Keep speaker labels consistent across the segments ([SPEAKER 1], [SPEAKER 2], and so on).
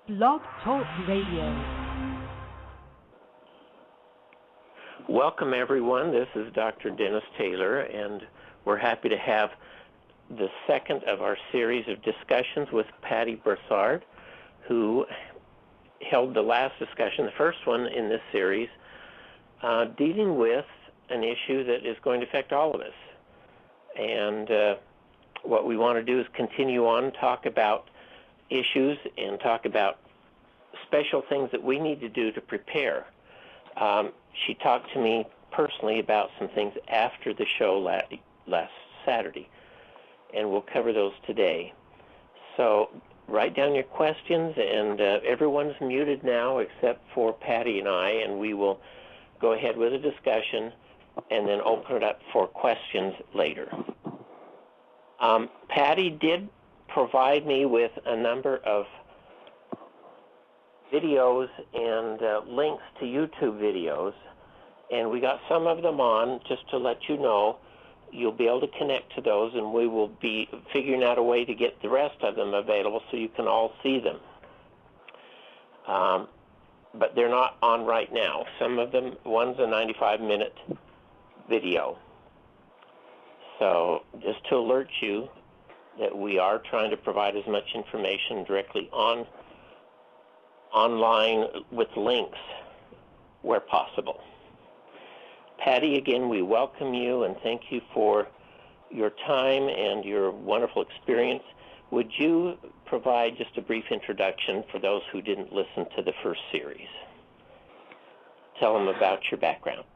[SPEAKER 1] Blog Talk Radio.
[SPEAKER 2] Welcome, everyone. This is Dr. Dennis Taylor, and we're happy to have the second of our series of discussions with Patty Broussard, who held the last discussion, the first one in this series, dealing with an issue that is going to affect all of us. And what we want to do is continue on, talk about issues and talk about special things that we need to do to prepare. She talked to me personally about some things after the show last Saturday, and we'll cover those today. So write down your questions, and everyone's muted now except for Patty and I, and we will go ahead with a discussion and then open it up for questions later. Patty did provide me with a number of videos and links to YouTube videos, and we got some of them on. Just to let you know, you'll be able to connect to those, and we will be figuring out a way to get the rest of them available so you can all see them. But they're not on right now. Some of them, one's a 95-minute video. So just to alert you that we are trying to provide as much information directly online with links where possible. Patty, again, we welcome you and thank you for your time and your wonderful experience. Would you provide just a brief introduction for those who didn't listen to the first series? Tell them about your background.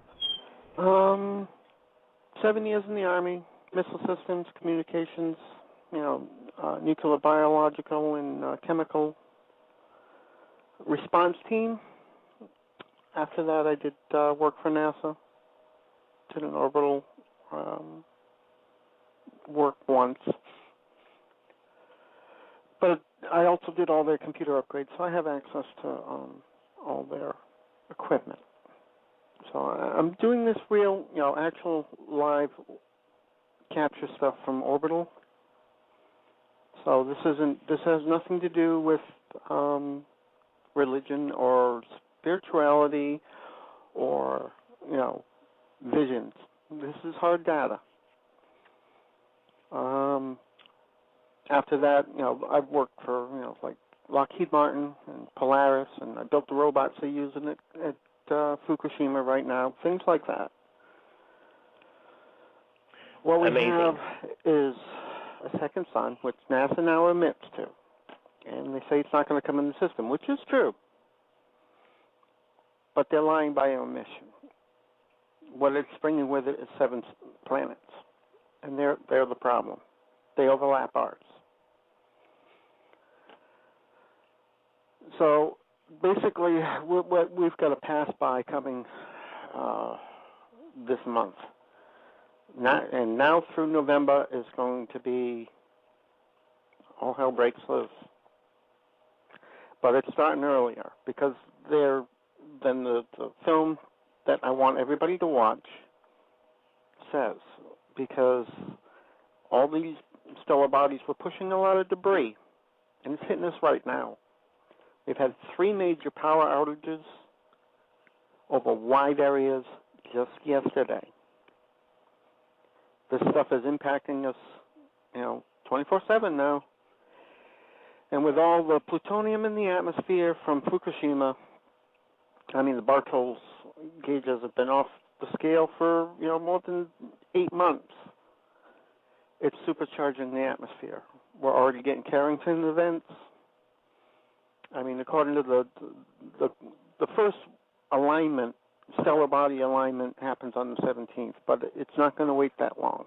[SPEAKER 3] 7 years in the Army, missile systems, communications, nuclear, biological, and chemical response team. After that, I did work for NASA. Did an orbital work once. But I also did all their computer upgrades, so I have access to all their equipment. So I'm doing this real, actual live capture stuff from orbital. So this has nothing to do with religion or spirituality or, visions. This is hard data. After that, I've worked for, like Lockheed Martin and Polaris, and I built the robots they're using at Fukushima right now, things like that. What we have is a second sun, which NASA now admits to. And they say it's not going to come in the system, which is true. But they're lying by omission. What it's bringing with it is 7 planets. And they're the problem. They overlap ours. So basically, we've got a pass-by coming this month. And now through November is going to be all hell breaks loose. But it's starting earlier because then the film that I want everybody to watch says, because all these stellar bodies were pushing a lot of debris, and it's hitting us right now. We've had 3 major power outages over wide areas just yesterday. This stuff is impacting us, 24/7 now. And with all the plutonium in the atmosphere from Fukushima, the Bartol's gauges have been off the scale for, more than 8 months. It's supercharging the atmosphere. We're already getting Carrington events. According to the first alignment, stellar body alignment happens on the 17th, but it's not going to wait that long.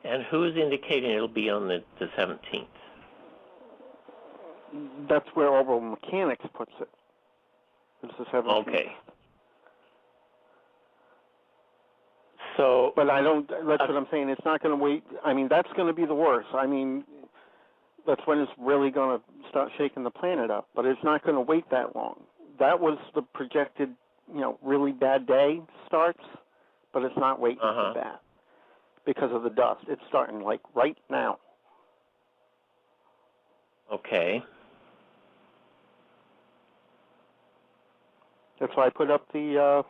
[SPEAKER 2] And who's indicating it'll be on the 17th?
[SPEAKER 3] That's where Orbital Mechanics puts it. It's the 17th.
[SPEAKER 2] Okay. So,
[SPEAKER 3] but that's what I'm saying. It's not going to wait. That's going to be the worst. That's when it's really going to start shaking the planet up. But it's not going to wait that long. That was the projected, really bad day starts, but it's not waiting for that because of the dust. It's starting like right now.
[SPEAKER 2] Okay.
[SPEAKER 3] That's why I put up the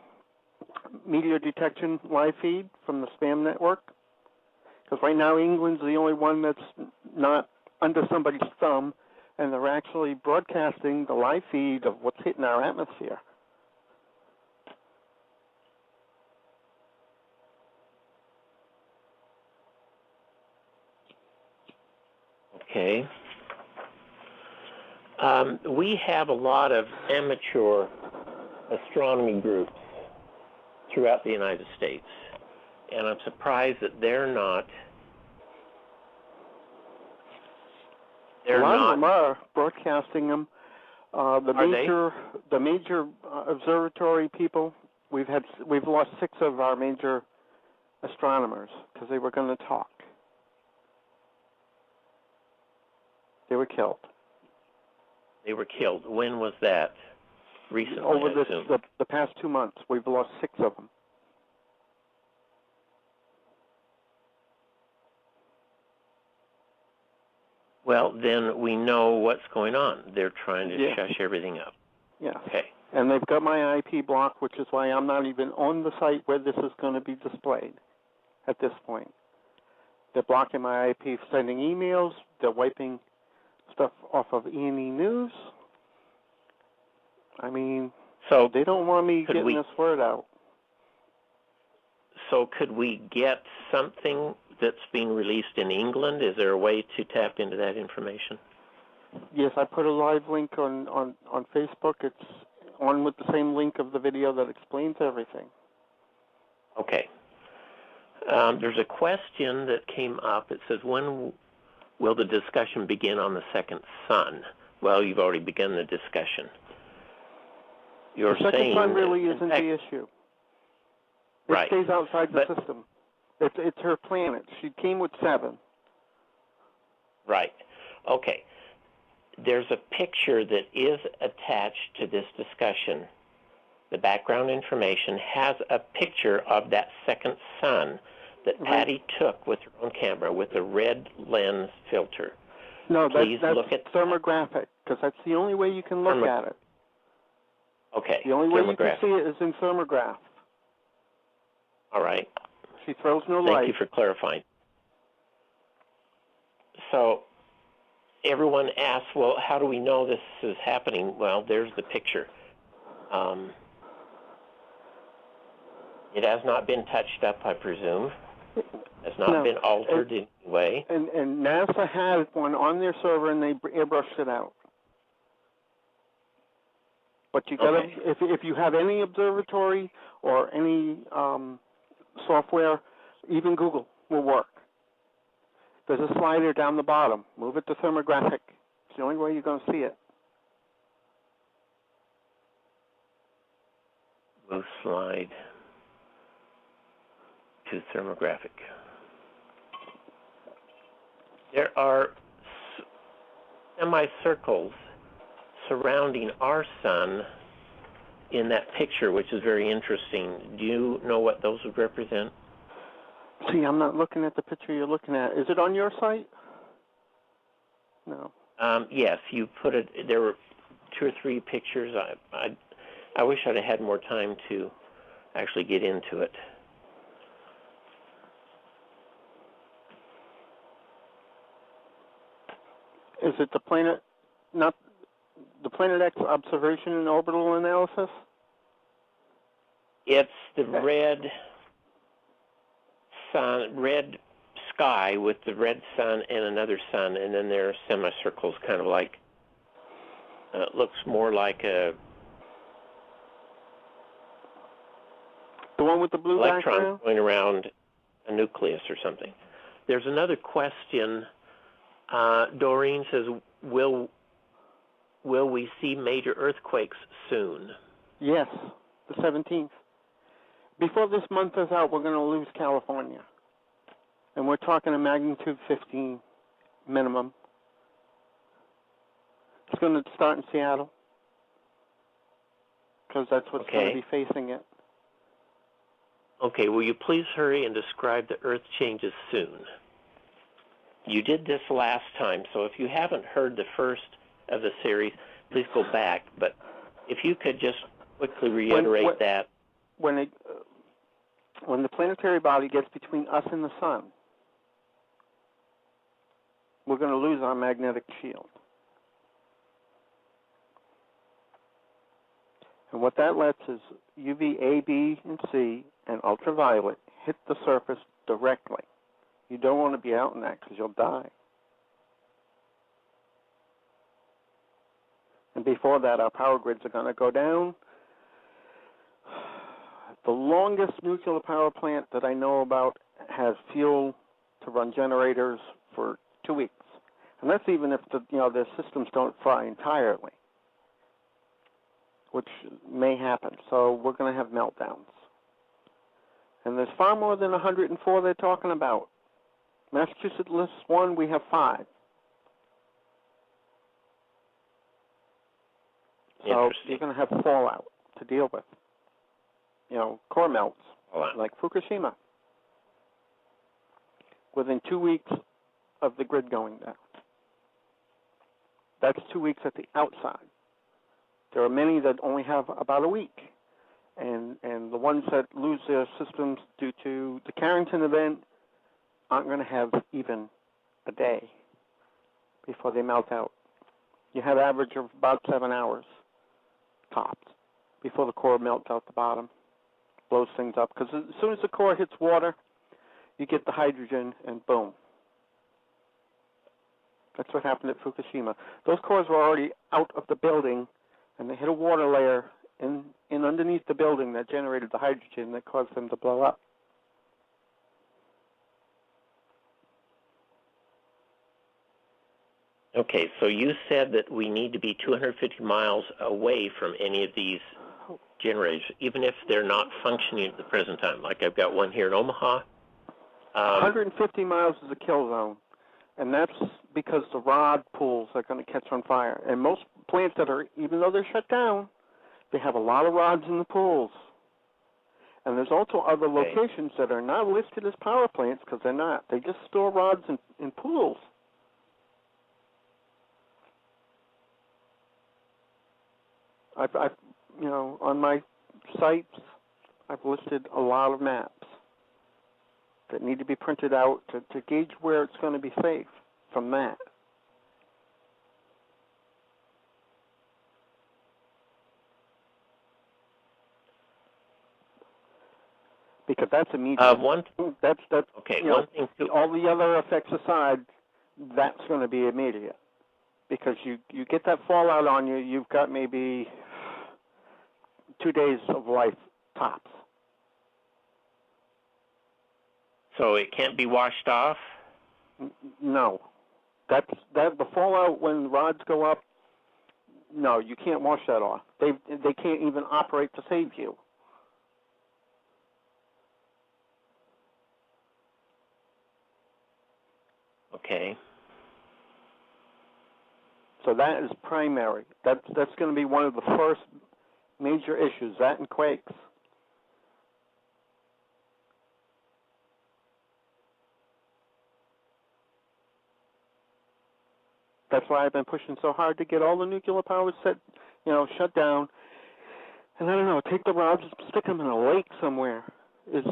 [SPEAKER 3] meteor detection live feed from the spam network. Because right now England's the only one that's not under somebody's thumb, and they're actually broadcasting the live feed of what's hitting our atmosphere.
[SPEAKER 2] Okay. We have a lot of amateur astronomy groups throughout the United States, and I'm surprised that they're not.
[SPEAKER 3] A lot of them are broadcasting them. The major observatory people. We've lost 6 of our major astronomers because they were going to talk. They were killed.
[SPEAKER 2] They were killed. When was that? Recently,
[SPEAKER 3] Over
[SPEAKER 2] I assume.
[SPEAKER 3] the past 2 months, we've lost 6 of them.
[SPEAKER 2] Well, then we know what's going on. They're trying to shush everything up.
[SPEAKER 3] Yeah.
[SPEAKER 2] Okay.
[SPEAKER 3] And they've got my IP blocked, which is why I'm not even on the site where this is going to be displayed at this point. They're blocking my IP, sending emails. They're wiping stuff off of E&E News. I mean,
[SPEAKER 2] so
[SPEAKER 3] they don't want me getting this word out.
[SPEAKER 2] So could we get something that's being released in England? Is there a way to tap into that information?
[SPEAKER 3] Yes, I put a live link on Facebook. It's on with the same link of the video that explains everything.
[SPEAKER 2] Okay. There's a question that came up. It says, when will the discussion begin on the second sun? Well, you've already begun the discussion. You're
[SPEAKER 3] the second
[SPEAKER 2] saying
[SPEAKER 3] sun really isn't the issue. It
[SPEAKER 2] right.
[SPEAKER 3] stays outside the system. It's her planet. She came with 7.
[SPEAKER 2] Right. Okay. There's a picture that is attached to this discussion. The background information has a picture of that second sun that Patty took with her own camera with a red lens filter.
[SPEAKER 3] No,
[SPEAKER 2] Please
[SPEAKER 3] that's
[SPEAKER 2] look at
[SPEAKER 3] thermographic, because that's the only way you can look at it.
[SPEAKER 2] Okay.
[SPEAKER 3] The only way you can see it is in thermograph.
[SPEAKER 2] All right.
[SPEAKER 3] She throws no light.
[SPEAKER 2] Thank you for clarifying. So everyone asks, well, how do we know this is happening? Well, there's the picture. It has not been touched up, I presume. It has not been altered in any way.
[SPEAKER 3] And NASA had one on their server, and they airbrushed it out. But you got to, if you have any observatory or any software, even Google will work. There's a slider down the bottom. Move it to thermographic. It's the only way you're going to see it.
[SPEAKER 2] Move slide to thermographic. There are semicircles surrounding our sun in that picture, which is very interesting. Do you know what those would represent?
[SPEAKER 3] See, I'm not looking at the picture you're looking at. Is it on your site? No.
[SPEAKER 2] Yes, you put it. There were 2 or 3 pictures. I wish I'd have had more time to actually get into it.
[SPEAKER 3] Is it the planet, not the Planet X observation and orbital analysis?
[SPEAKER 2] It's the red sun, red sky with the red sun and another sun, and then there are semicircles, kind of like, it looks more like a...
[SPEAKER 3] The one with the blue
[SPEAKER 2] electrons going around a nucleus or something. There's another question. Doreen says, will we see major earthquakes soon?
[SPEAKER 3] Yes, the 17th. Before this month is out, we're going to lose California. And we're talking a magnitude 15 minimum. It's going to start in Seattle, because that's what's going to be facing it.
[SPEAKER 2] Okay, will you please hurry and describe the Earth changes soon? You did this last time, so if you haven't heard the first of the series, please go back. But if you could just quickly reiterate that.
[SPEAKER 3] When the planetary body gets between us and the sun, we're going to lose our magnetic shield. And what that lets is UVA, B, and C, and ultraviolet hit the surface directly. You don't want to be out in that because you'll die. And before that, our power grids are going to go down. The longest nuclear power plant that I know about has fuel to run generators for 2 weeks. And that's even if their systems don't fry entirely, which may happen. So we're going to have meltdowns. And there's far more than 104 they're talking about. Massachusetts lists 1, we have 5. So you're going to have fallout to deal with. Core melts, like Fukushima, within 2 weeks of the grid going down. That's 2 weeks at the outside. There are many that only have about a week. And the ones that lose their systems due to the Carrington event aren't going to have even a day before they melt out. You have average of about 7 hours topped before the core melts out the bottom, blows things up. Because as soon as the core hits water, you get the hydrogen, and boom. That's what happened at Fukushima. Those cores were already out of the building, and they hit a water layer in underneath the building that generated the hydrogen that caused them to blow up.
[SPEAKER 2] Okay, so you said that we need to be 250 miles away from any of these generators, even if they're not functioning at the present time. Like I've got one here in Omaha.
[SPEAKER 3] 150 miles is a kill zone, and that's because the rod pools are going to catch on fire. And most plants that are, even though they're shut down, they have a lot of rods in the pools. And there's also other locations that are not listed as power plants because they're not. They just store rods in pools. I've on my sites, I've listed a lot of maps that need to be printed out to gauge where it's going to be safe from that. Because that's immediate. That's
[SPEAKER 2] okay.
[SPEAKER 3] One thing too. All the other effects aside, that's going to be immediate. Because you get that fallout on you, you've got maybe 2 days of life tops.
[SPEAKER 2] So it can't be washed off?
[SPEAKER 3] No. The fallout when rods go up, no, you can't wash that off. They can't even operate to save you.
[SPEAKER 2] Okay.
[SPEAKER 3] So that is primary. That's going to be one of the first major issues, that and quakes. That's why I've been pushing so hard to get all the nuclear power shut down. And I don't know, take the rods, stick them in a lake somewhere is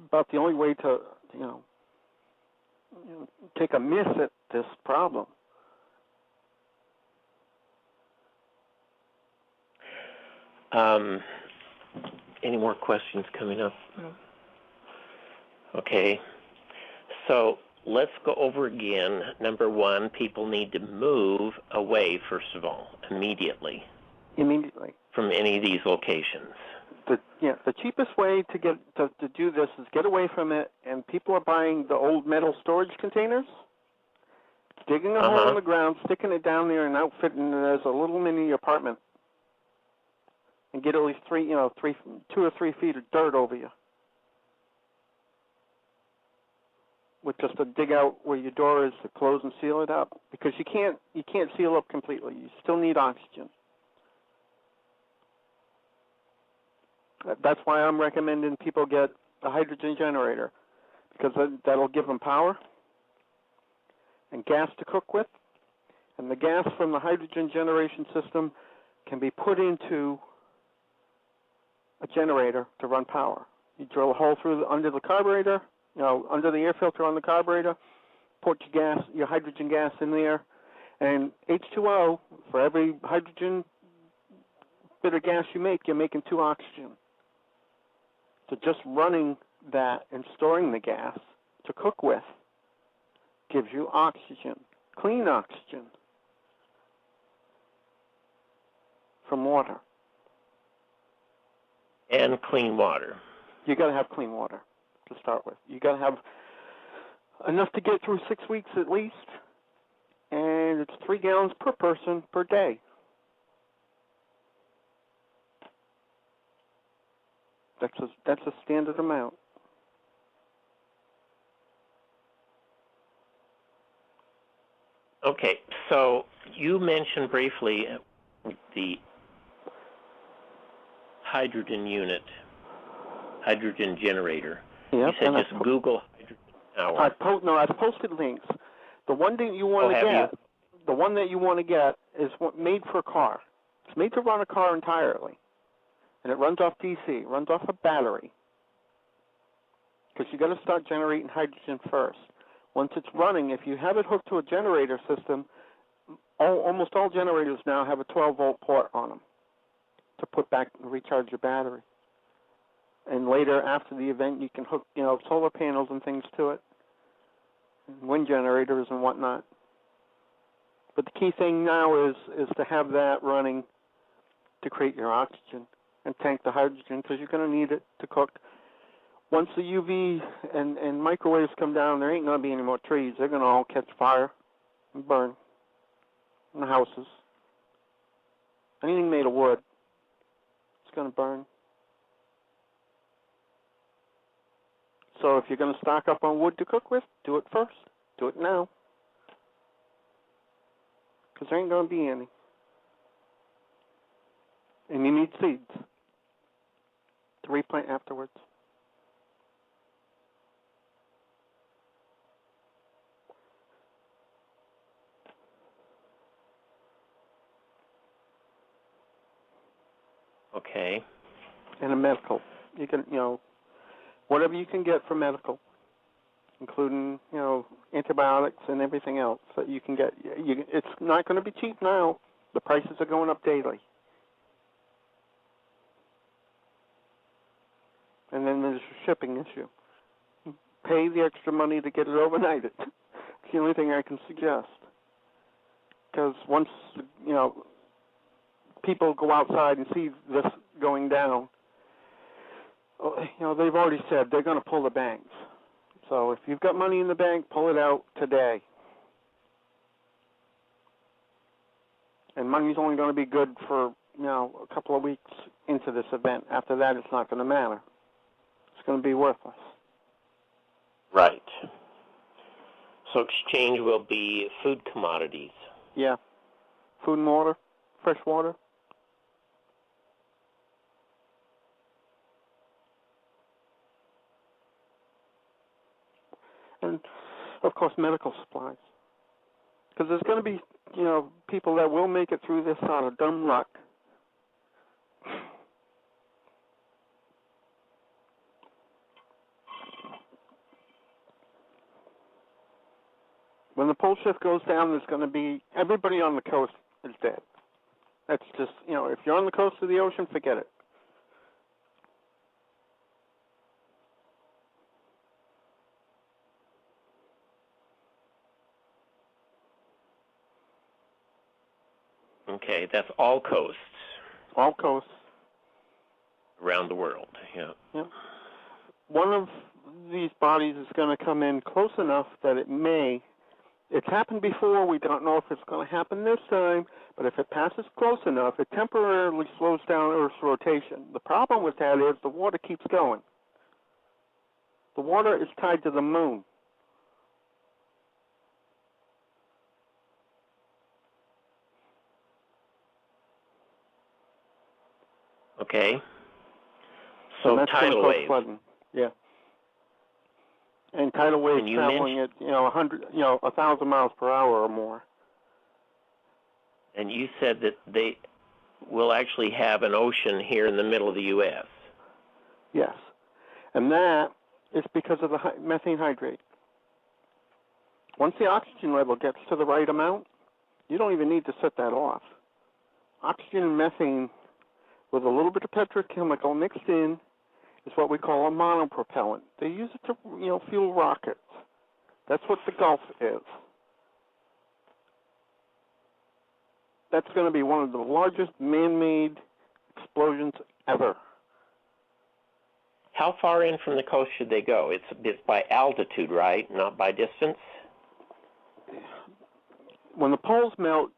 [SPEAKER 3] about the only way to, take a miss at this problem.
[SPEAKER 2] Any more questions coming up? No. Okay. So let's go over again. Number one, people need to move away, first of all, immediately.
[SPEAKER 3] Immediately.
[SPEAKER 2] From any of these locations.
[SPEAKER 3] The cheapest way to get to do this is get away from it, and people are buying the old metal storage containers, digging a hole in the ground, sticking it down there, and outfitting it as a little mini apartment. And get at least 2 or 3 feet of dirt over you. With just a dig out where your door is to close and seal it up. Because you can't seal up completely. You still need oxygen. That's why I'm recommending people get a hydrogen generator. Because that'll give them power. and gas to cook with, and the gas from the hydrogen generation system can be put into a generator to run power. You drill a hole under the carburetor, under the air filter on the carburetor, put your hydrogen gas in there, and H2O, for every hydrogen bit of gas you make, you're making 2 oxygen. So just running that and storing the gas to cook with gives you oxygen, clean oxygen from water.
[SPEAKER 2] And clean water.
[SPEAKER 3] You got to have clean water to start with. You got to have enough to get through 6 weeks at least, and it's 3 gallons per person per day. That's a standard amount.
[SPEAKER 2] Okay, so you mentioned briefly the hydrogen unit, hydrogen generator.
[SPEAKER 3] Yep,
[SPEAKER 2] you said just Google hydrogen hour.
[SPEAKER 3] I've posted links. The one that you want to get, the one that you want to get is made for a car. It's made to run a car entirely, and it runs off DC, runs off a battery, because you got to start generating hydrogen first. Once it's running, if you have it hooked to a generator system, almost all generators now have a 12-volt port on them to put back and recharge your battery. And later, after the event, you can hook, solar panels and things to it, and wind generators and whatnot. But the key thing now is to have that running to create your oxygen and tank the hydrogen, because you're going to need it to cook. Once the UV and microwaves come down, there ain't going to be any more trees. They're going to all catch fire and burn in the houses. Anything made of wood, it's going to burn. So if you're going to stock up on wood to cook with, do it first. Do it now. Because there ain't going to be any. And you need seeds to replant afterwards.
[SPEAKER 2] Okay.
[SPEAKER 3] And a medical. You can, whatever you can get for medical, including, antibiotics and everything else that you can get. It's not going to be cheap now. The prices are going up daily. And then there's a shipping issue. Pay the extra money to get it overnighted. It's the only thing I can suggest. Because once, people go outside and see this going down, they've already said they're going to pull the banks. So if you've got money in the bank, pull it out today. And money's only going to be good for, a couple of weeks into this event. After that, it's not going to matter. It's going to be worthless.
[SPEAKER 2] Right. So exchange will be food commodities.
[SPEAKER 3] Yeah. Food and water, fresh water. And, of course, medical supplies. Because there's going to be, people that will make it through this out of dumb luck. When the pole shift goes down, there's going to be, everybody on the coast is dead. That's just, if you're on the coast of the ocean, forget it.
[SPEAKER 2] Okay, that's all coasts.
[SPEAKER 3] All coasts.
[SPEAKER 2] Around the world, yeah.
[SPEAKER 3] Yep. One of these bodies is going to come in close enough that it's happened before, we don't know if it's going to happen this time, but if it passes close enough, it temporarily slows down Earth's rotation. The problem with that is the water keeps going. The water is tied to the moon.
[SPEAKER 2] Okay. So tidal waves.
[SPEAKER 3] Flooding. Yeah. and tidal waves
[SPEAKER 2] And you
[SPEAKER 3] traveling at 1,000 miles per hour or more.
[SPEAKER 2] And you said that they will actually have an ocean here in the middle of the U.S.
[SPEAKER 3] Yes, and that is because of the methane hydrate. Once the oxygen level gets to the right amount, you don't even need to set that off. Oxygen and methane with a little bit of petrochemical mixed in is what we call a monopropellant. They use it to, fuel rockets. That's what the Gulf is. That's going to be one of the largest man-made explosions ever.
[SPEAKER 2] How far in from the coast should they go? It's by altitude, right? Not by distance?
[SPEAKER 3] When the poles melt,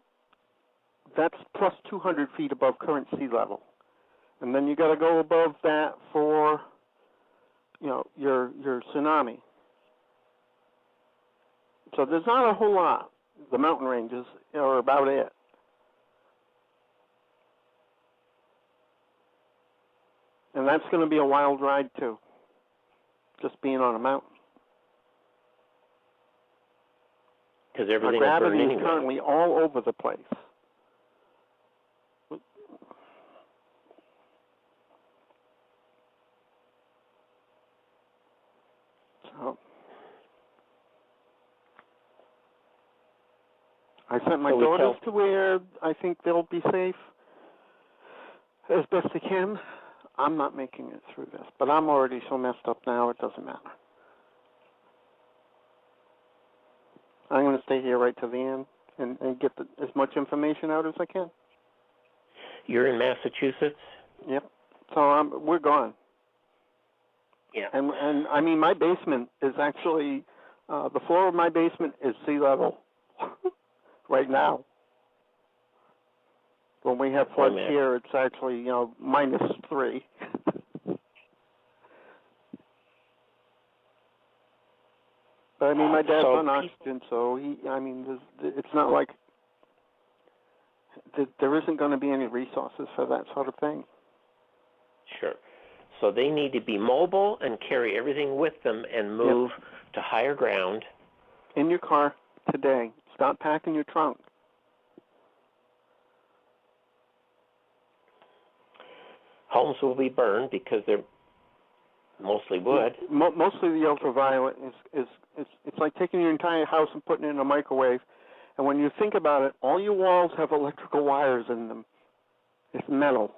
[SPEAKER 3] that's plus 200 feet above current sea level. And then you got to go above that for, your tsunami. So there's not a whole lot. The mountain ranges are about it. And that's going to be a wild ride, too, just being on a mountain.
[SPEAKER 2] Because everything
[SPEAKER 3] Our
[SPEAKER 2] will burn
[SPEAKER 3] gravity
[SPEAKER 2] anyway.
[SPEAKER 3] is currently all over the place. So I sent my daughters to where I think they'll be safe as best they can. I'm not making it through this, but I'm already so messed up now it doesn't matter. I'm going to stay here right to the end and get as much information out as I can.
[SPEAKER 2] You're in Massachusetts?
[SPEAKER 3] Yep. So we're gone.
[SPEAKER 2] Yeah.
[SPEAKER 3] And I mean, my basement is actually, the floor of my basement is sea level right now. When we have floods here, it's actually, -3. But I mean, my dad's on oxygen, so it's not like there isn't going to be any resources for that sort of thing.
[SPEAKER 2] Sure. So they need to be mobile and carry everything with them and move to higher ground.
[SPEAKER 3] In your car today. Stop packing your trunk.
[SPEAKER 2] Homes will be burned because they're mostly wood.
[SPEAKER 3] Mostly the ultraviolet is it's like taking your entire house and putting it in a microwave. And when you think about it, all your walls have electrical wires in them. It's metal.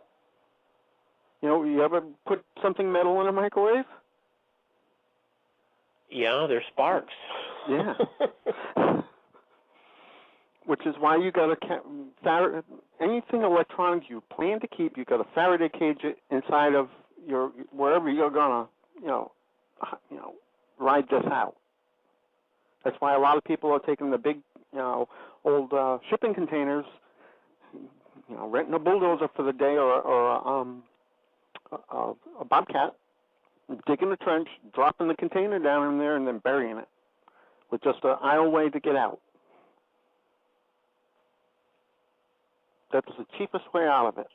[SPEAKER 3] You ever put something metal in a microwave?
[SPEAKER 2] Yeah, there's sparks.
[SPEAKER 3] Yeah. Which is why you got to anything electronic you plan to keep, you got a Faraday cage inside of your wherever you're gonna, ride this out. That's why a lot of people are taking the big, old shipping containers, renting a bulldozer for the day or a bobcat, digging a trench, dropping the container down in there, and then burying it with just an aisle way to get out. That's the cheapest way out of it.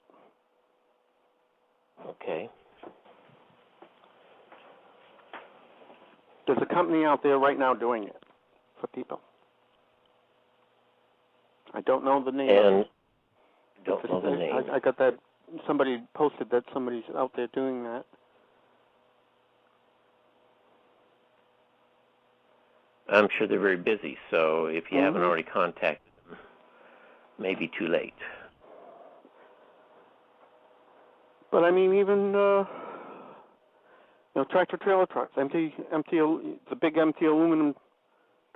[SPEAKER 2] Okay.
[SPEAKER 3] There's a company out there right now doing it for people. I don't know the name.
[SPEAKER 2] And don't know the name.
[SPEAKER 3] I got that. Somebody posted that somebody's out there doing that.
[SPEAKER 2] I'm sure they're very busy, so if you haven't already contacted them, maybe too late.
[SPEAKER 3] But I mean, even tractor trailer trucks, the big empty aluminum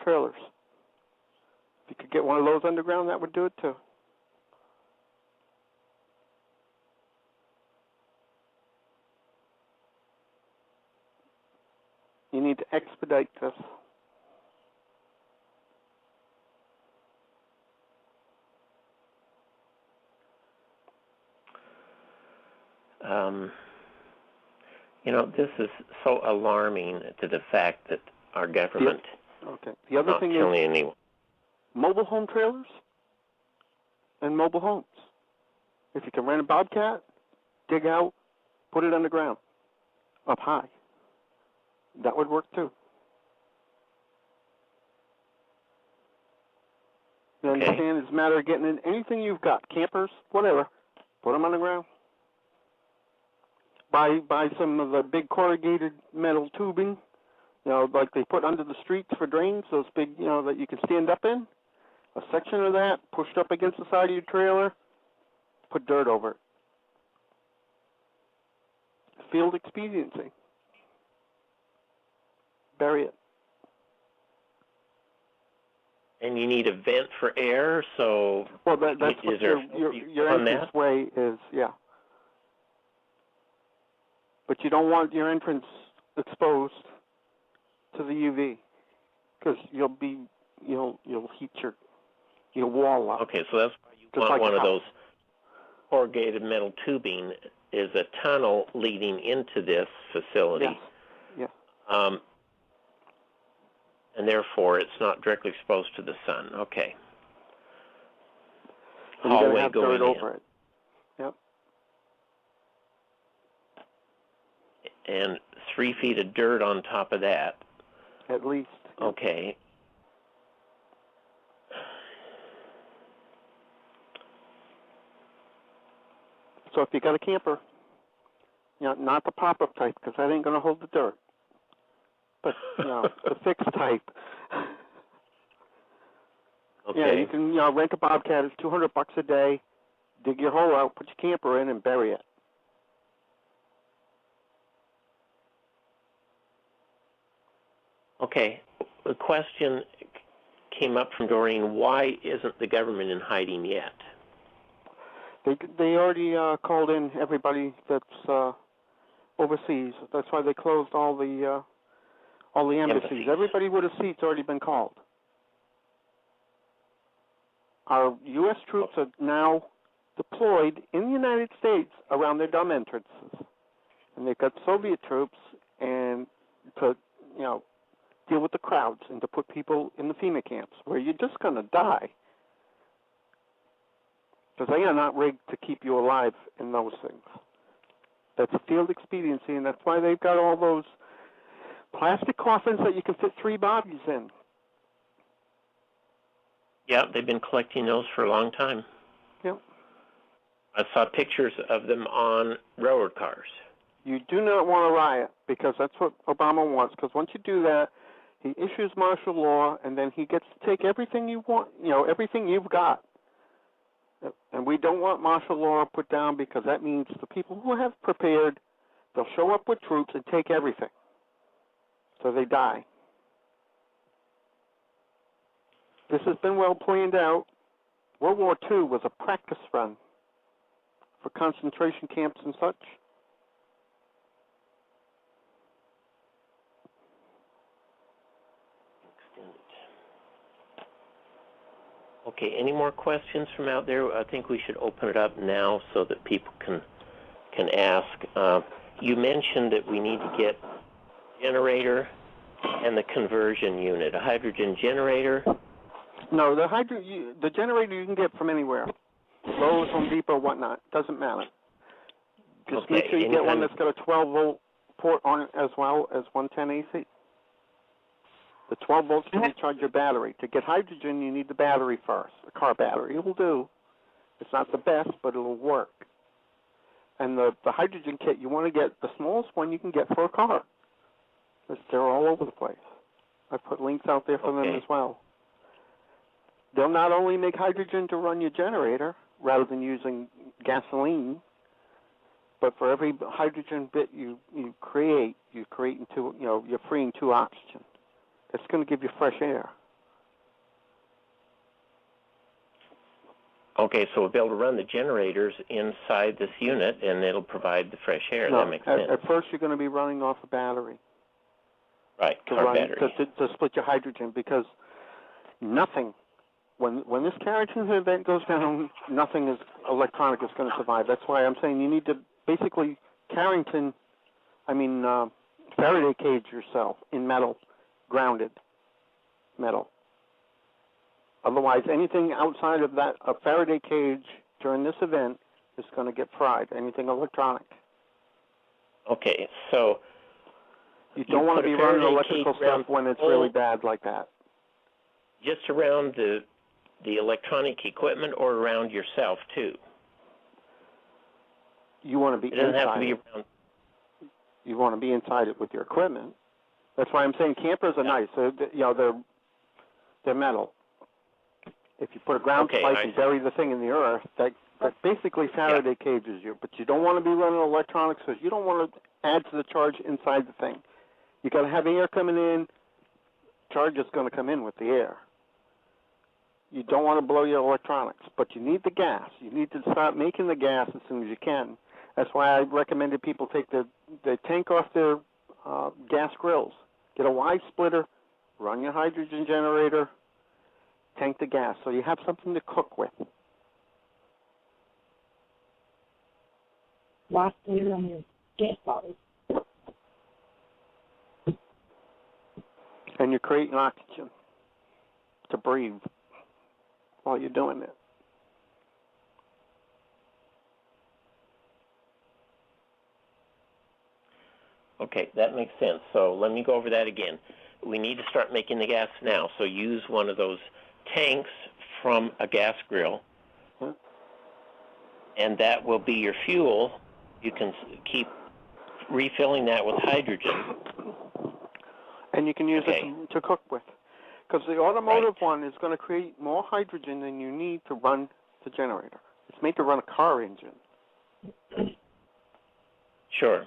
[SPEAKER 3] trailers. If you could get one of those underground, that would do it too. You need to expedite this.
[SPEAKER 2] This is so alarming to the fact that our government
[SPEAKER 3] The other
[SPEAKER 2] not
[SPEAKER 3] thing
[SPEAKER 2] killing
[SPEAKER 3] is
[SPEAKER 2] anyone.
[SPEAKER 3] Mobile home trailers and mobile homes. If you can rent a bobcat, dig out, put it underground, up high. That would work too. You understand? It's a matter of getting in anything you've got, campers, whatever. Put them on the ground. Buy some of the big corrugated metal tubing, like they put under the streets for drains, those big, that you can stand up in. A section of that pushed up against the side of your trailer, put dirt over it. Field expediency. Bury it.
[SPEAKER 2] And you need a vent for air, so
[SPEAKER 3] well, that's
[SPEAKER 2] is
[SPEAKER 3] what
[SPEAKER 2] there
[SPEAKER 3] your entrance way is, yeah. But you don't want your entrance exposed to the UV, because you'll heat your wall up.
[SPEAKER 2] Okay, so that's why you want one of those corrugated metal tubing is a tunnel leading into this facility.
[SPEAKER 3] Yes.
[SPEAKER 2] And therefore, it's not directly exposed to the sun. Okay.
[SPEAKER 3] And hallway have going dirt over it. Yep.
[SPEAKER 2] And 3 feet of dirt on top of that.
[SPEAKER 3] At least.
[SPEAKER 2] Okay.
[SPEAKER 3] So if you got a camper, not the pop-up type, because that ain't going to hold the dirt, but the fixed type.
[SPEAKER 2] Okay.
[SPEAKER 3] Yeah, you can rent a Bobcat. It's $200 a day. Dig your hole out, put your camper in, and bury it.
[SPEAKER 2] Okay. The question came up from Doreen: why isn't the government in hiding yet?
[SPEAKER 3] They already called in everybody that's overseas. That's why they closed all the embassies. Everybody with a seat's already been called. Our U.S. troops are now deployed in the United States around their dumb entrances, and they've got Soviet troops and to deal with the crowds and to put people in the FEMA camps where you're just going to die. Because they are not rigged to keep you alive in those things. That's a field expediency, and that's why they've got all those plastic coffins that you can fit 3 bodies in.
[SPEAKER 2] Yeah, they've been collecting those for a long time.
[SPEAKER 3] Yep.
[SPEAKER 2] I saw pictures of them on railroad cars.
[SPEAKER 3] You do not want a riot, because that's what Obama wants. Because once you do that, he issues martial law, and then he gets to take everything you want, everything you've got. And we don't want martial law put down, because that means the people who have prepared, they'll show up with troops and take everything. So they die. This has been well planned out. World War II was a practice run for concentration camps and such.
[SPEAKER 2] Okay, any more questions from out there? I think we should open it up now so that people can ask. You mentioned that we need to get a generator and the conversion unit. A hydrogen generator?
[SPEAKER 3] No, the generator you can get from anywhere. Lowe's, Home Depot, whatnot. Doesn't matter. Just make sure you get one that's got a 12-volt port on it as well as 110 AC. The 12 volts to recharge your battery. To get hydrogen, you need the battery first. A car battery. It will do. It's not the best, but it'll work. And the hydrogen kit, you want to get the smallest one you can get for a car. They're all over the place. I put links out there for them as well. They'll not only make hydrogen to run your generator rather than using gasoline, but for every hydrogen bit you create, you're freeing 2 oxygen. It's going to give you fresh air.
[SPEAKER 2] Okay, so we'll be able to run the generators inside this unit, and it'll provide the fresh air.
[SPEAKER 3] No,
[SPEAKER 2] that makes sense.
[SPEAKER 3] At first, you're going to be running off a battery.
[SPEAKER 2] Right, car battery.
[SPEAKER 3] To split your hydrogen, because nothing, when this Carrington event goes down, nothing electronic is going to survive. That's why I'm saying you need to basically Faraday cage yourself in metal. Grounded metal. Otherwise, anything outside of that, a Faraday cage during this event is going to get fried. Anything electronic.
[SPEAKER 2] Okay, so
[SPEAKER 3] you don't want to be running electrical stuff when it's really bad like that.
[SPEAKER 2] Just around the the electronic equipment or around yourself too?
[SPEAKER 3] You want to be
[SPEAKER 2] It doesn't
[SPEAKER 3] inside.
[SPEAKER 2] have to be around.
[SPEAKER 3] You want to be inside it with your equipment. That's why I'm saying campers are nice. They're metal. If you put a ground spike and bury the thing in the earth, that basically Faraday cages you. But you don't want to be running electronics because you don't want to add to the charge inside the thing. You got to have air coming in. Charge is going to come in with the air. You don't want to blow your electronics, but you need the gas. You need to start making the gas as soon as you can. That's why I recommended people take the tank off their gas grills. Get a wide splitter, run your hydrogen generator, tank the gas, so you have something to cook with.
[SPEAKER 1] Wide splitter on your gas bottle.
[SPEAKER 3] And you're creating oxygen to breathe while you're doing it.
[SPEAKER 2] Okay, that makes sense. So let me go over that again. We need to start making the gas now. So use one of those tanks from a gas grill, and that will be your fuel. You can keep refilling that with hydrogen.
[SPEAKER 3] And you can use it to cook with. Because the automotive one is going to create more hydrogen than you need to run the generator. It's made to run a car engine.
[SPEAKER 2] Sure.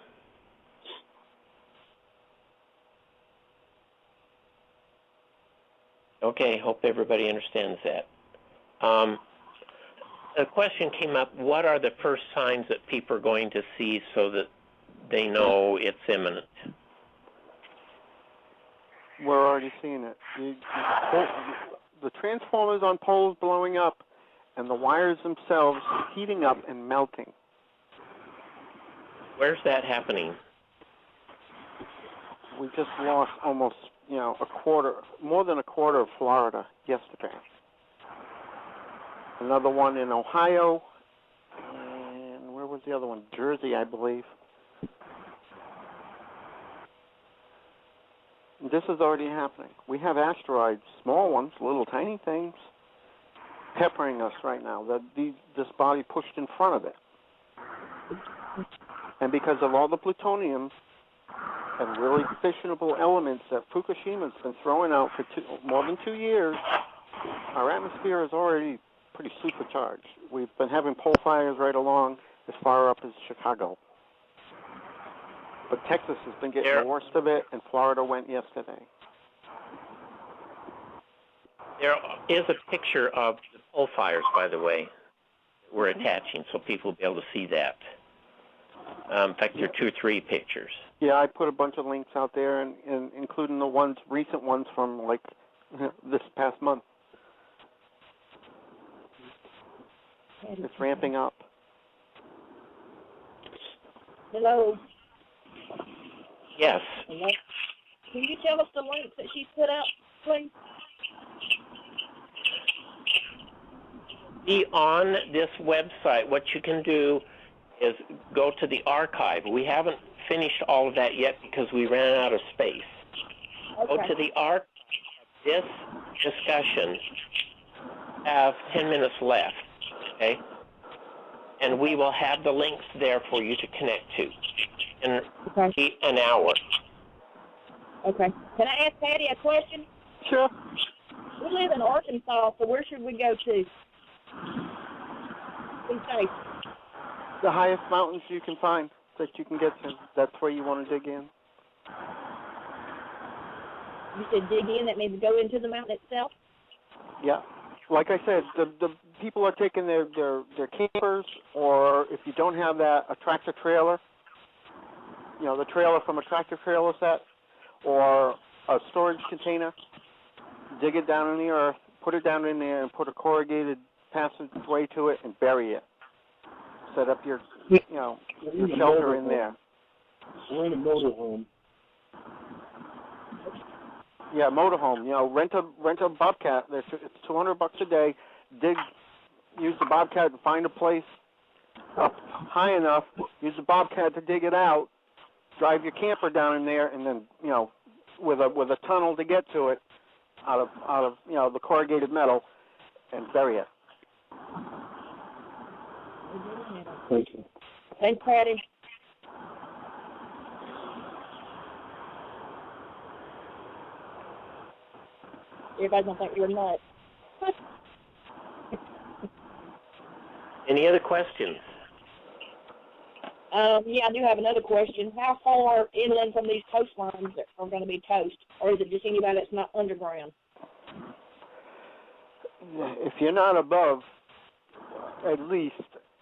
[SPEAKER 2] Okay, hope everybody understands that. A question came up, what are the first signs that people are going to see so that they know it's imminent?
[SPEAKER 3] We're already seeing it. The transformers on poles blowing up and the wires themselves heating up and melting.
[SPEAKER 2] Where's that happening?
[SPEAKER 3] We just lost almost, more than a quarter of Florida yesterday. Another one in Ohio, and where was the other one? Jersey, I believe. This is already happening. We have asteroids, small ones, little tiny things, peppering us right now. This body pushed in front of it. And because of all the plutonium and really fissionable elements that Fukushima's been throwing out for more than 2 years, our atmosphere is already pretty supercharged. We've been having pole fires right along as far up as Chicago. But Texas has been getting the worst of it, and Florida went yesterday.
[SPEAKER 2] There is a picture of the pole fires, by the way, we're attaching, so people will be able to see that. In fact, there are 2 or 3 pictures.
[SPEAKER 3] Yeah, I put a bunch of links out there, and including the recent ones from, this past month. It's ramping up.
[SPEAKER 1] Hello.
[SPEAKER 2] Yes.
[SPEAKER 1] Hello. Can you tell us the links that she put out, please?
[SPEAKER 2] Be on this website. What you can do is go to the archive. We haven't finished all of that yet because we ran out of space.
[SPEAKER 1] Okay.
[SPEAKER 2] Go to the archive. This discussion have 10 minutes left, okay? And we will have the links there for you to connect to in an hour.
[SPEAKER 1] Okay. Can I ask Patty a question?
[SPEAKER 3] Sure.
[SPEAKER 1] We live in Arkansas, so where should we go to? Be safe.
[SPEAKER 3] The highest mountains you can find that you can get to. That's where you want to dig in.
[SPEAKER 1] You said dig in, that means go into the mountain itself?
[SPEAKER 3] Yeah. Like I said, the people are taking their campers, or if you don't have that, a tractor trailer, the trailer from a tractor trailer set, or a storage container, dig it down in the earth, put it down in there, and put a corrugated passageway to it, and bury it. Set up your shelter in there.
[SPEAKER 4] We're in a motorhome.
[SPEAKER 3] Yeah, motorhome. Rent a Bobcat. It's $200 a day. Use the Bobcat to find a place up high enough. Use the Bobcat to dig it out. Drive your camper down in there, and then with a tunnel to get to it out of the corrugated metal, and bury it.
[SPEAKER 4] Thank you.
[SPEAKER 1] Thanks, Patty. Everybody's gonna think you're nuts.
[SPEAKER 2] Any other questions?
[SPEAKER 1] Yeah, I do have another question. How far inland from these coastlines are going to be toast, or is it just anybody that's not underground?
[SPEAKER 3] If you're not above, at least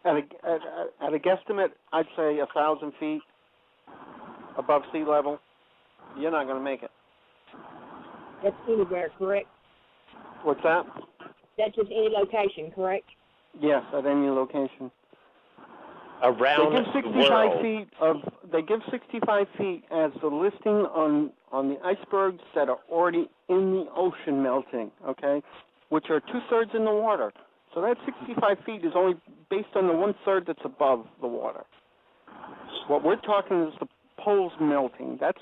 [SPEAKER 3] at a guesstimate, I'd say 1,000 feet above sea level, you're not going to make it.
[SPEAKER 1] That's anywhere, correct?
[SPEAKER 3] What's that?
[SPEAKER 1] That's just any location, correct?
[SPEAKER 3] Yes, at any location.
[SPEAKER 2] Around
[SPEAKER 3] They give 65
[SPEAKER 2] world.
[SPEAKER 3] feet of. They give 65 feet as the listing on the icebergs that are already in the ocean melting. Okay, which are 2/3 in the water. So that 65 feet is only based on the 1/3 that's above the water. What we're talking is the poles melting. That's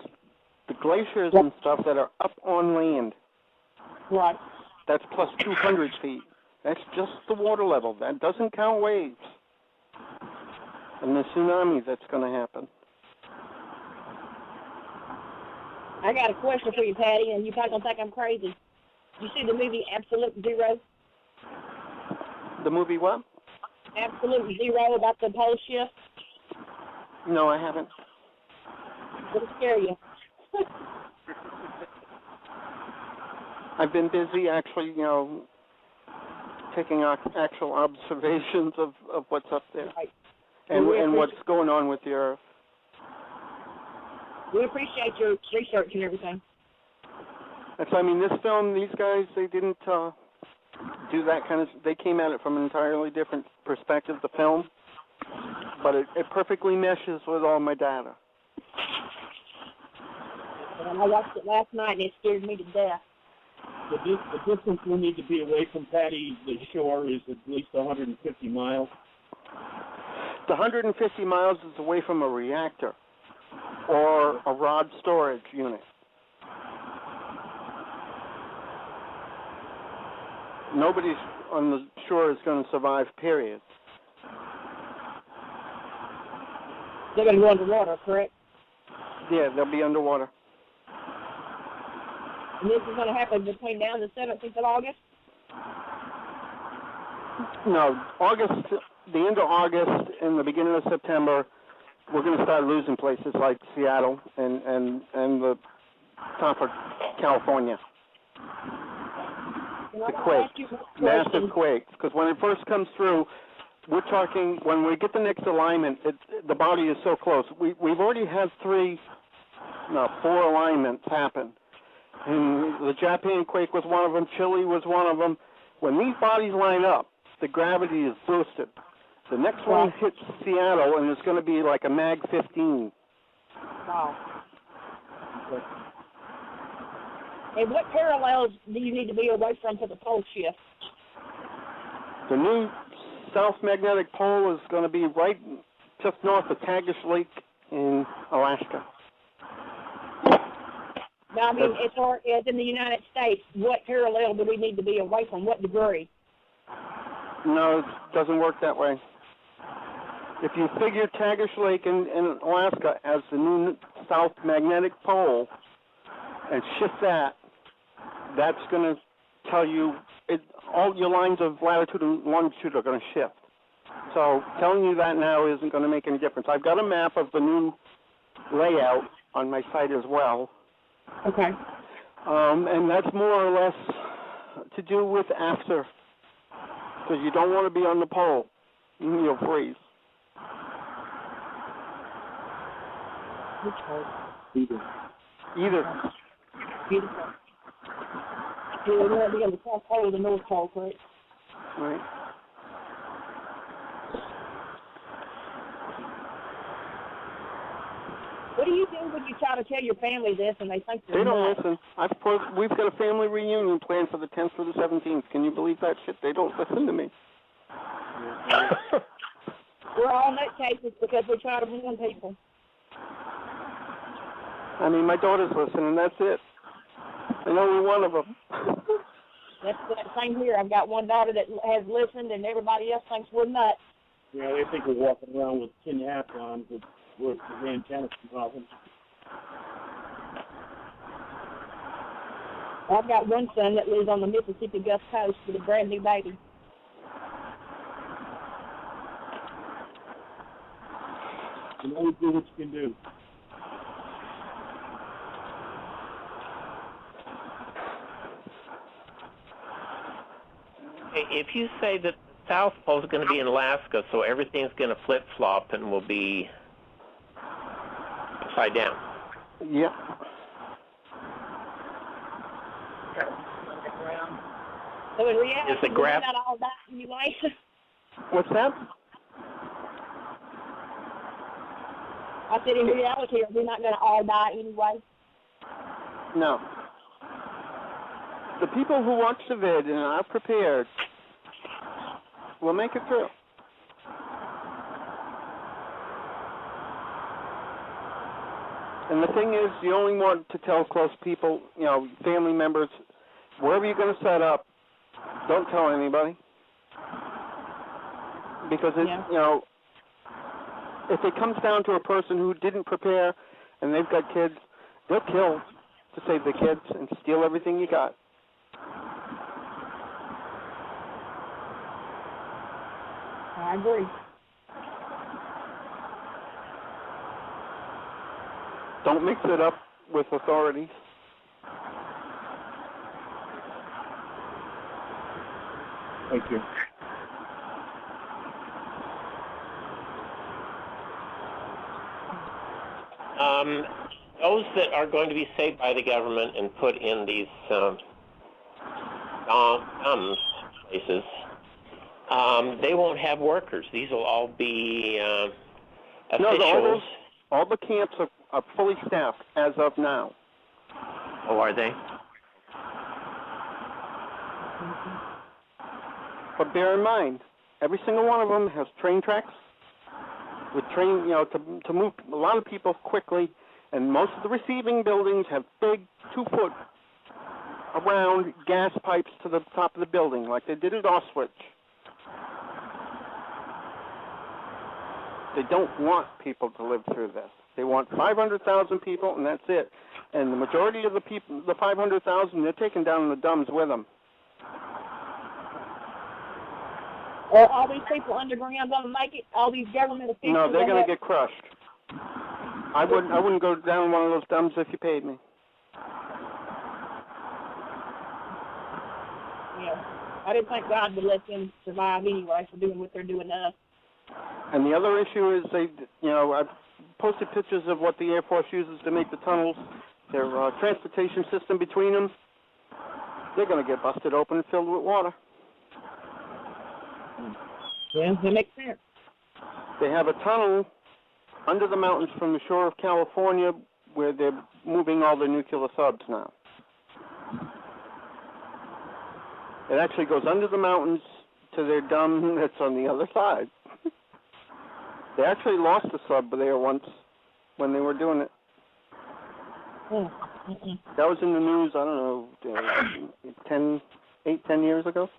[SPEAKER 3] the glaciers and stuff that are up on land.
[SPEAKER 1] Right.
[SPEAKER 3] That's plus 200 feet. That's just the water level. That doesn't count waves. And the tsunami that's going to happen.
[SPEAKER 1] I got a question for you, Patty, and you're probably going to think I'm crazy. You see the movie Absolute Zero?
[SPEAKER 3] The movie what?
[SPEAKER 1] Absolute Zero, about the pole shift?
[SPEAKER 3] No, I haven't.
[SPEAKER 1] It'll scare you.
[SPEAKER 3] I've been busy actually, taking actual observations of what's up there.
[SPEAKER 1] Right.
[SPEAKER 3] And what's going on with the Earth.
[SPEAKER 1] We appreciate your research and everything.
[SPEAKER 3] That's, this film, these guys, they didn't do that kind of, they came at it from an entirely different perspective, the film, but it perfectly meshes with all my data.
[SPEAKER 1] And I watched it last night, and it scared me to death.
[SPEAKER 4] The distance we need to be away from Patty, the shore, is at least 150 miles.
[SPEAKER 3] The 150 miles is away from a reactor or a rod storage unit. Nobody on the shore is going to survive, period.
[SPEAKER 1] They're going to go underwater, correct?
[SPEAKER 3] Yeah, they'll be underwater.
[SPEAKER 1] And this is going to happen between now and the 17th of August?
[SPEAKER 3] No, the end of August and the beginning of September, we're going to start losing places like Seattle and the top of California. The quakes, massive quakes. Because when it first comes through, we're talking, when we get the next alignment, the body is so close. We've already had 4 alignments happen. And the Japan quake was one of them, Chile was one of them. When these bodies line up, the gravity is boosted. The next one hits Seattle, and it's going to be like a Mag 15.
[SPEAKER 1] Wow. And what parallels do you need to be away from for the pole shift?
[SPEAKER 3] The new South Magnetic Pole is going to be right just north of Tagish Lake in Alaska.
[SPEAKER 1] Now, as far as in the United States, what parallel do we need to be away from? What degree?
[SPEAKER 3] No, it doesn't work that way. If you figure Tagish Lake in Alaska as the new South Magnetic Pole and shift that, that's going to tell you all your lines of latitude and longitude are going to shift. So telling you that now isn't going to make any difference. I've got a map of the new layout on my site as well.
[SPEAKER 1] Okay.
[SPEAKER 3] And that's more or less to do with after, because you don't want to be on the pole. You'll freeze.
[SPEAKER 1] Which pole?
[SPEAKER 3] Either.
[SPEAKER 1] Beautiful. You want to be on the South Pole or the North Pole, correct?
[SPEAKER 3] Right.
[SPEAKER 1] What do you do when you try to tell your family this and they think
[SPEAKER 3] They don't
[SPEAKER 1] nuts?
[SPEAKER 3] listen. We've got a family reunion planned for the 10th through the 17th. Can you believe that shit? They don't listen to me.
[SPEAKER 1] We're all nutcases because we try to warn people.
[SPEAKER 3] My daughter's listening, that's it. And only one of them.
[SPEAKER 1] That's the same here. I've got one daughter that has listened, and everybody else thinks we're nuts.
[SPEAKER 4] Yeah, they think we're walking around with tin hats on with the antennas off them.
[SPEAKER 1] I've got one son that lives on the Mississippi Gulf Coast with a brand new baby.
[SPEAKER 4] You can always do what you can do.
[SPEAKER 2] If you say that the South Pole is going to be in Alaska, so everything's going to flip-flop and will be upside down.
[SPEAKER 3] Yep.
[SPEAKER 1] So in reality,
[SPEAKER 2] Is the
[SPEAKER 1] we're
[SPEAKER 2] graph-
[SPEAKER 1] not all that anyway.
[SPEAKER 3] What's that?
[SPEAKER 1] I said in reality, we're not going to all die anyway.
[SPEAKER 3] No. The people who watch the vid and are prepared will make it through. And the thing is, you only want to tell close people, you know, family members, wherever you're going to set up, don't tell anybody. Because, you know, if it comes down to a person who didn't prepare and they've got kids, they'll kill to save the kids and steal everything you got.
[SPEAKER 1] I agree.
[SPEAKER 3] Don't mix it up with authorities.
[SPEAKER 4] Thank you.
[SPEAKER 2] Those that are going to be saved by the government and put in these places, they won't have workers. These will all be officials.
[SPEAKER 3] No, all the camps are fully staffed as of now.
[SPEAKER 2] Oh, are they?
[SPEAKER 3] But bear in mind, every single one of them has train tracks with train, you know, to move a lot of people quickly. And most of the receiving buildings have big 2-foot around gas pipes to the top of the building, like they did at Auschwitz. They don't want people to live through this. They want 500,000 people, and that's it. And the majority of the people, the 500,000, they're taking down the dumbs with them.
[SPEAKER 1] Are all these people underground going to make it? All these government officials?
[SPEAKER 3] No, they're going to get crushed. I wouldn't go down one of those dumbs if you paid me.
[SPEAKER 1] Yeah. I didn't think God would let them survive anyway for doing what they're doing to us.
[SPEAKER 3] And the other issue is I've posted pictures of what the Air Force uses to make the tunnels, their transportation system between them. They're going to get busted open and filled with water.
[SPEAKER 1] Yeah, that makes sense.
[SPEAKER 3] They have a tunnel under the mountains from the shore of California where they're moving all the nuclear subs now. It actually goes under the mountains to their dome that's on the other side. They actually lost a sub there once when they were doing it. That was in the news, I don't know, 10 years ago.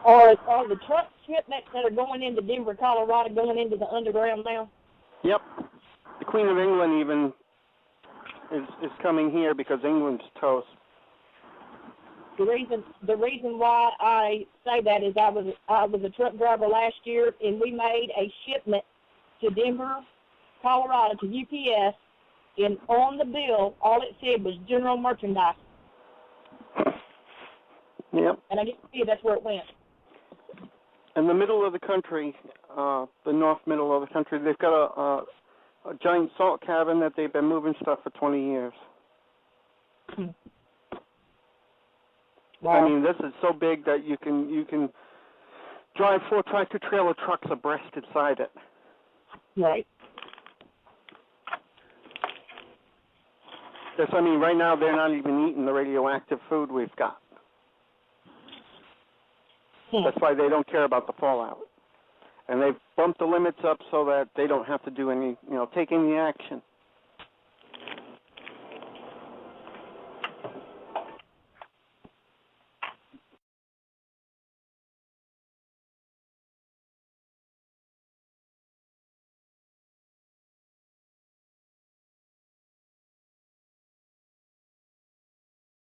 [SPEAKER 1] Are the truck shipments that are going into Denver, Colorado, going into the underground now?
[SPEAKER 3] Yep. The Queen of England even is coming here because England's toast.
[SPEAKER 1] The reason why I say that is I was a truck driver last year, and we made a shipment to Denver, Colorado, to UPS, and on the bill, all it said was general merchandise.
[SPEAKER 3] Yep.
[SPEAKER 1] And I guarantee you that's where it went.
[SPEAKER 3] In the middle of the country, the north middle of the country, they've got a giant salt cabin that they've been moving stuff for 20 years.
[SPEAKER 1] Wow.
[SPEAKER 3] I mean, this is so big that you can drive 4 tractor-trailer trucks abreast inside it.
[SPEAKER 1] Right.
[SPEAKER 3] Yes, I mean, right now they're not even eating the radioactive food we've got. That's why they don't care about the fallout. And they've bumped the limits up so that they don't have to do any, take any action.